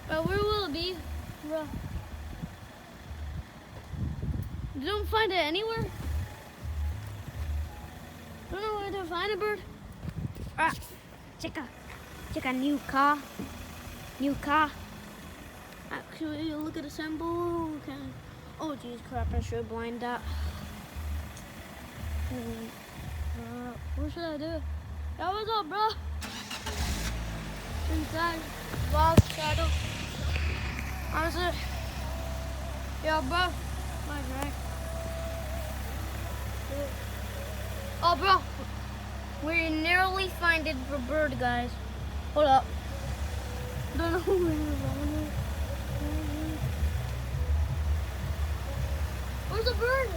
Where will it be? Bro. You don't find it anywhere? Don't know where to find a bird? Ah, check a new car. New car. Actually, look at the symbol. Okay. Oh, geez, crap, I should blind that. What should I do? Yeah, what's up, bro? Inside. Wild shadow. How's it? Yeah, bro. My right. Oh, bro. We nearly find it for bird, guys. Hold up. Don't know where we're going. Where's the bird?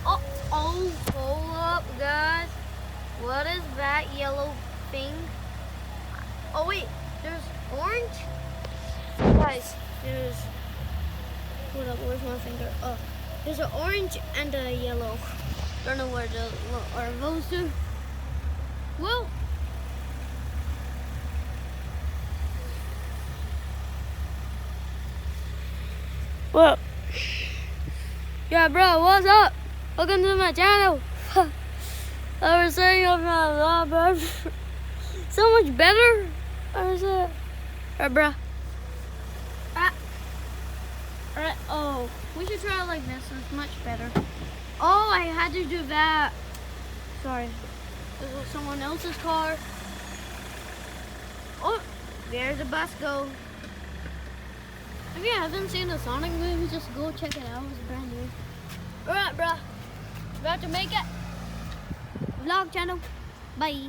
Oh, hold up, guys. What is that yellow thing? Oh, wait. There's orange? Guys, there's... Hold up, where's my finger? Oh, there's an orange and a yellow. Don't know where are those two. Well, yeah, bro, what's up? Welcome to my channel. I was saying I'm not bro. So much better. I was bro. Alright, oh, we should try it like this. It's much better. Oh, I had to do that. Sorry. This was someone else's car. Oh, there's the bus go. If you haven't seen the Sonic movie, just go check it out. It's brand new. Alright, bro. About to make it. Vlog channel. Bye.